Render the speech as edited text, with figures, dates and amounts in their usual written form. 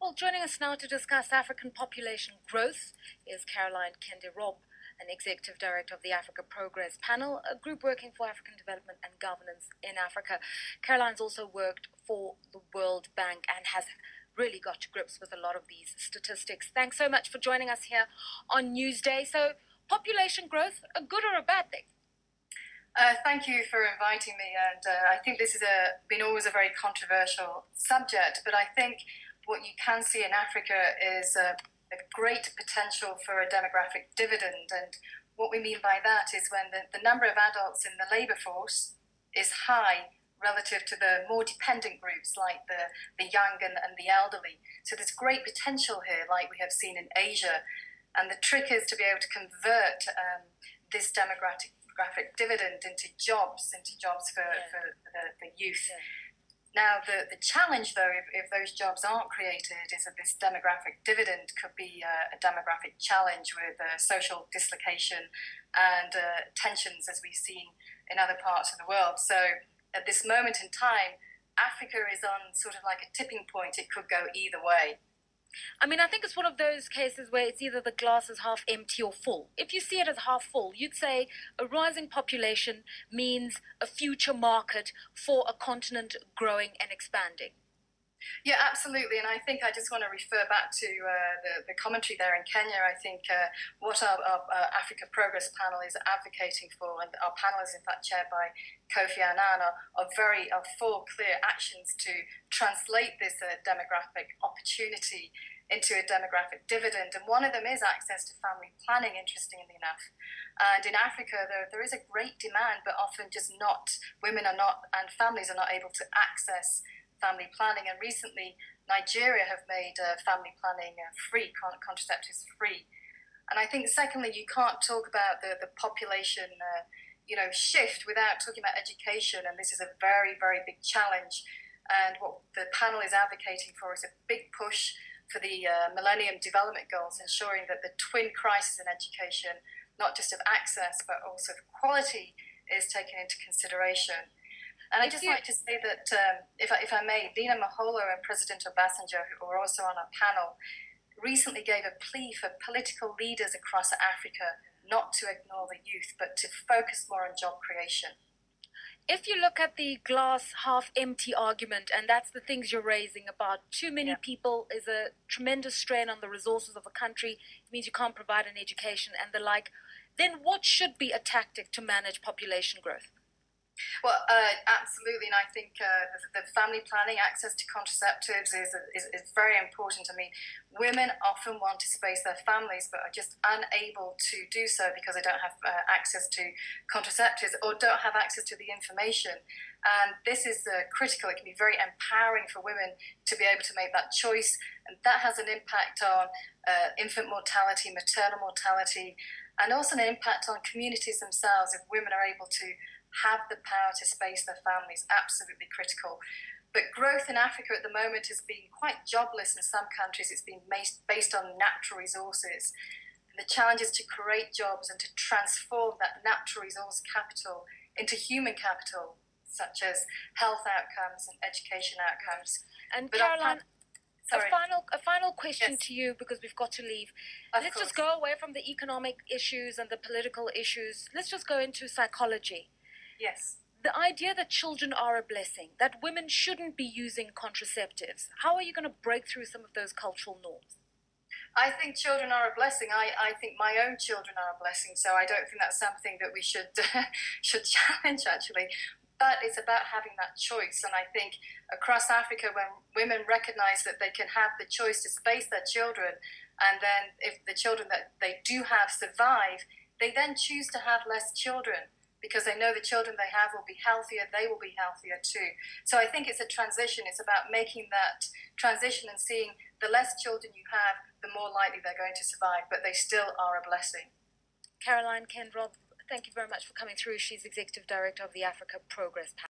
Well, joining us now to discuss African population growth is Kende-Robb, an executive director of the Africa Progress Panel, a group working for African development and governance in Africa. Caroline's also worked for the World Bank and has really got to grips with a lot of these statistics. Thanks so much for joining us here on Newsday. So, population growth, a good or a bad thing? Thank you for inviting me, and I think this has been always a very controversial subject, but I think what you can see in Africa is a great potential for a demographic dividend, and what we mean by that is when the number of adults in the labour force is high relative to the more dependent groups like the young and the elderly. So there's great potential here, like we have seen in Asia, and the trick is to be able to convert this demographic dividend into jobs for the youth. Yeah. Now, the challenge, though, if those jobs aren't created, is that this demographic dividend could be a demographic challenge with social dislocation and tensions, as we've seen in other parts of the world. So at this moment in time, Africa is on sort of like a tipping point. It could go either way. I mean, I think it's one of those cases where it's either the glass is half empty or full. If you see it as half full, you'd say a rising population means a future market for a continent growing and expanding. Yeah, absolutely. And I think I just want to refer back to the commentary there in Kenya. I think what our Africa Progress Panel is advocating for, and our panel is in fact chaired by Kofi Annan, are four clear actions to translate this demographic opportunity into a demographic dividend. And one of them is access to family planning, interestingly enough. And in Africa, there is a great demand, but often just women are not, and families are not able to access family planning. And recently Nigeria have made family planning free, contraceptives free. And I think secondly, you can't talk about the population shift without talking about education, and this is a very, very big challenge. And what the panel is advocating for is a big push for the Millennium Development Goals, ensuring that the twin crisis in education, not just of access but also of quality, is taken into consideration. And I'd just like to say that, if I may, Dina Mahola and President Obasanjo, who are also on our panel, recently gave a plea for political leaders across Africa not to ignore the youth, but to focus more on job creation. If you look at the glass half empty argument, and that's the things you're raising about too many people is a tremendous strain on the resources of a country, it means you can't provide an education and the like, then what should be a tactic to manage population growth? Well, absolutely, and I think the family planning, access to contraceptives is very important. I mean, women often want to space their families but are just unable to do so because they don't have access to contraceptives or don't have access to the information. And this is critical. It can be very empowering for women to be able to make that choice, and that has an impact on infant mortality, maternal mortality, and also an impact on communities themselves if women are able to have the power to space their families. Absolutely critical. But growth in Africa at the moment has been quite jobless in some countries. It's been based on natural resources. And the challenge is to create jobs and to transform that natural resource capital into human capital, such as health outcomes and education outcomes. And Caroline, a final question to you, because we've got to leave. Let's just go away from the economic issues and the political issues. Let's just go into psychology. Yes. The idea that children are a blessing, that women shouldn't be using contraceptives, how are you going to break through some of those cultural norms? I think children are a blessing. I think my own children are a blessing, so I don't think that's something that we should challenge, actually. But it's about having that choice, and I think across Africa, when women recognise that they can have the choice to space their children, and then if the children that they do have survive, they then choose to have less children, because they know the children they have will be healthier, they will be healthier too. So I think it's a transition. It's about making that transition and seeing the less children you have, the more likely they're going to survive, but they still are a blessing. Caroline Kende-Robb, thank you very much for coming through. She's Executive Director of the Africa Progress Panel.